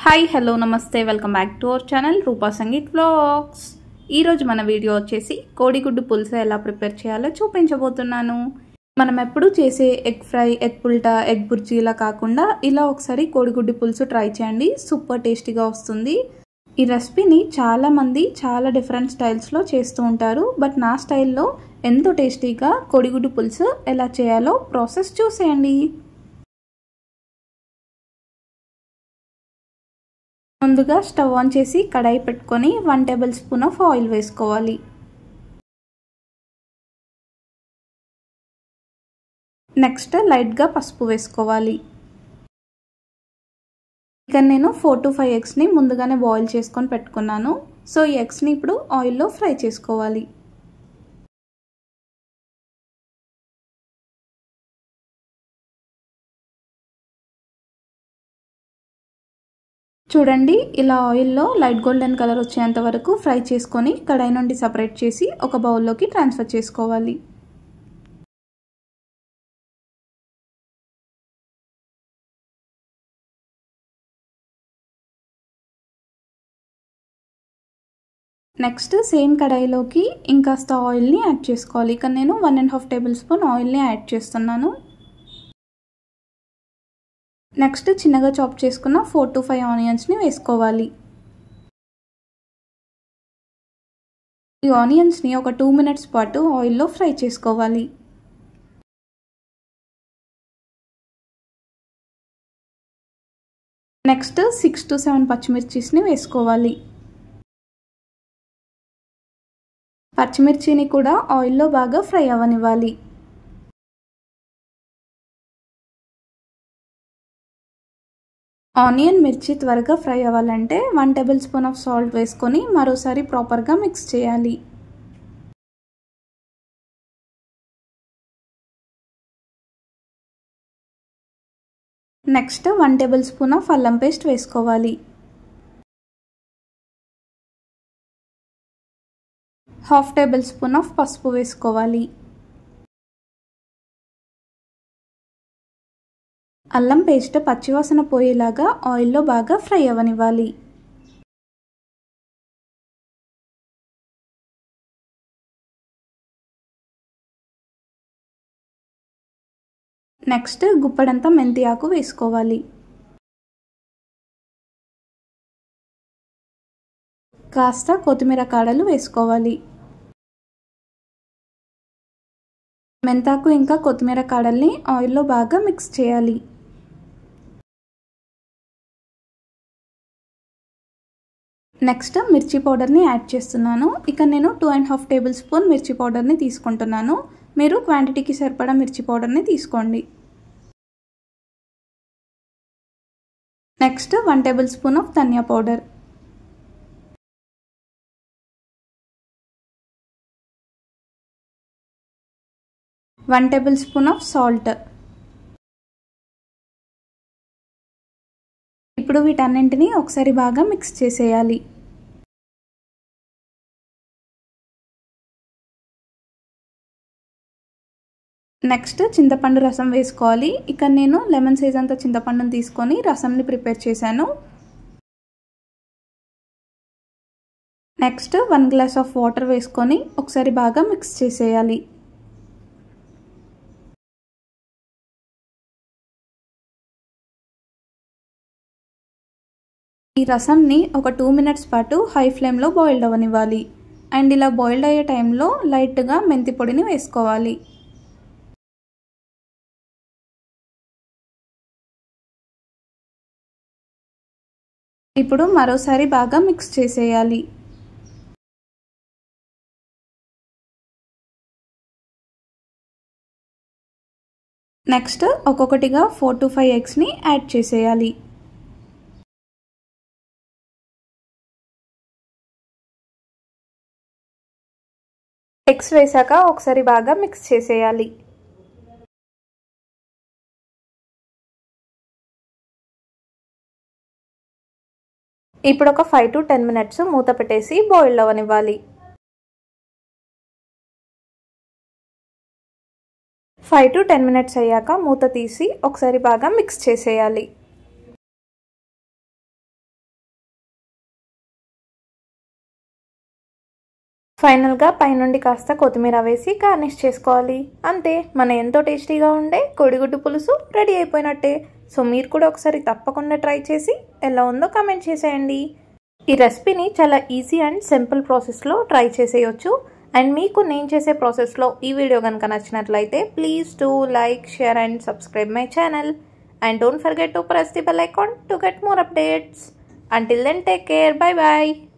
Hi hello నమస్తే welcome back to our channel Rupa Sangeet vlogs. ఈరోజు మన వీడియో వచ్చేసి కోడిగుడ్డు పులుసు ఎలా ప్రిపేర్ చేయాలో చూపించబోతున్నాను. మనం ఎప్పుడు చేసే ఎగ్ ఫ్రై, ఎగ్ పుల్టా, ఎగ్ బుర్జీలా కాకుండా ఇలా ఒకసారి కోడిగుడ్డు పులుసు ట్రై చేయండి. సూపర్ టేస్టీగా వస్తుంది. ఈ రెసిపీని చాలామంది చాలా డిఫరెంట్ స్టైల్స్లో చేస్తూ ఉంటారు. బట్ నా స్టైల్లో ఎంతో టేస్టీగా కోడిగుడ్డు పులుసు ఎలా చేయాలో ప్రాసెస్ చూసేయండి. ముందుగా స్టవ్ ఆన్ చేసి కడాయి పెట్టుకొని 1 టేబుల్ స్పూన్ ఆఫ్ ఆయిల్ వేసుకోవాలి. నెక్స్ట్ లైట్గా పసుపు వేసుకోవాలి. ఇక నేను 4 to 5 ఎగ్స్ని ముందుగానే బాయిల్ చేసుకొని పెట్టుకున్నాను. సో ఈ ఎగ్స్ని ఇప్పుడు ఆయిల్లో ఫ్రై చేసుకోవాలి. చూడండి, ఇలా ఆయిల్లో లైట్ గోల్డెన్ కలర్ వచ్చేంత వరకు ఫ్రై చేసుకొని కడాయి నుండి సపరేట్ చేసి ఒక బౌల్లోకి ట్రాన్స్ఫర్ చేసుకోవాలి. నెక్స్ట్ సేమ్ కడాయిలోకి ఇంకాస్త ఆయిల్ని యాడ్ చేసుకోవాలి. ఇక నేను 1.5 టేబుల్ స్పూన్ ఆయిల్ని యాడ్ చేస్తున్నాను. నెక్స్ట్ చిన్నగా చాప్ చేసుకున్న 4 to 5 ఆనియన్స్ని వేసుకోవాలి. ఈ ఆనియన్స్ని ఒక 2 minutes పాటు ఆయిల్లో ఫ్రై చేసుకోవాలి. నెక్స్ట్ 6 to 7 పచ్చిమిర్చిని వేసుకోవాలి. పచ్చిమిర్చిని కూడా ఆయిల్లో బాగా ఫ్రై అవ్వనివ్వాలి. ఆనియన్, మిర్చి త్వరగా ఫ్రై అవ్వాలంటే 1 టేబుల్ స్పూన్ ఆఫ్ సాల్ట్ వేసుకొని మరోసారి ప్రాపర్గా మిక్స్ చేయాలి. నెక్స్ట్ 1 టేబుల్ స్పూన్ ఆఫ్ అల్లం పేస్ట్ వేసుకోవాలి. హాఫ్ టేబుల్ స్పూన్ ఆఫ్ పసుపు వేసుకోవాలి. అల్లం పేస్ట్ పచ్చివాసన పోయేలాగా ఆయిల్లో బాగా ఫ్రై అవ్వనివ్వాలి. నెక్స్ట్ గుప్పడంతా మెంతి ఆకు వేసుకోవాలి. కాస్త కొత్తిమీర కాడలు వేసుకోవాలి. మెంతాకు ఇంకా కొత్తిమీర కాడల్ని ఆయిల్లో బాగా మిక్స్ చేయాలి. నెక్స్ట్ మిర్చి పౌడర్ని యాడ్ చేస్తున్నాను. ఇక నేను 2.5 టేబుల్ స్పూన్ మిర్చి పౌడర్ని తీసుకుంటున్నాను. మీరు క్వాంటిటీకి సరిపడా మిర్చి పౌడర్ని తీసుకోండి. Next 1 table spoon of dhaniya powder, 1 table spoon of salt. ఇప్పుడు వీటన్నింటినీ ఒకసారి బాగా మిక్స్ చేసేయాలి. నెక్స్ట్ చింతపండు రసం వేసుకోవాలి. ఇక నేను లెమన్ సైజ్ అంత చింతపండుని తీసుకొని రసంని ప్రిపేర్ చేశాను. నెక్స్ట్ 1 గ్లాస్ ఆఫ్ వాటర్ వేసుకొని ఒకసారి బాగా మిక్స్ చేసేయాలి. ఈ రసంని ఒక 2 minutes పాటు హై ఫ్లేమ్లో బాయిల్డ్ అవ్వనివ్వాలి. అండ్ ఇలా బాయిల్డ్ అయ్యే టైంలో లైట్గా మెంతి పొడిని వేసుకోవాలి. ఇప్పుడు మరోసారి బాగా మిక్స్ చేసేయాలి. నెక్స్ట్ ఒక్కొక్కటిగా 4 to 5 ఎగ్స్ని యాడ్ చేసేయాలి. ఎగ్స్ వేసాక ఒకసారి బాగా మిక్స్ చేసేయాలి. ఇప్పుడు ఒక 5 to 10 minutes మూత పెట్టేసి బాయిల్ అవ్వనివ్వాలి. 5 to 10 minutes అయ్యాక మూత తీసి ఒకసారి బాగా మిక్స్ చేసేయాలి. ఫైనల్గా పైనుండి కాస్త కొత్తిమీర వేసి గార్నిష్ చేసుకోవాలి. అంతే, మన ఎంతో టేస్టీగా ఉండే కోడిగుడ్డు పులుసు రెడీ అయిపోయినట్టే. సో మీరు కూడా ఒకసారి తప్పకుండా ట్రై చేసి ఎలా ఉందో కామెంట్ చేసేయండి. ఈ రెసిపీని చాలా ఈజీ అండ్ సింపుల్ ప్రాసెస్లో ట్రై చేసేయచ్చు. అండ్ మీకు నేను చేసే ప్రాసెస్లో ఈ వీడియో కనుక నచ్చినట్లయితే please do like, share and subscribe my channel. And don't forget to press the bell icon to get more updates. Until then, take care. Bye bye.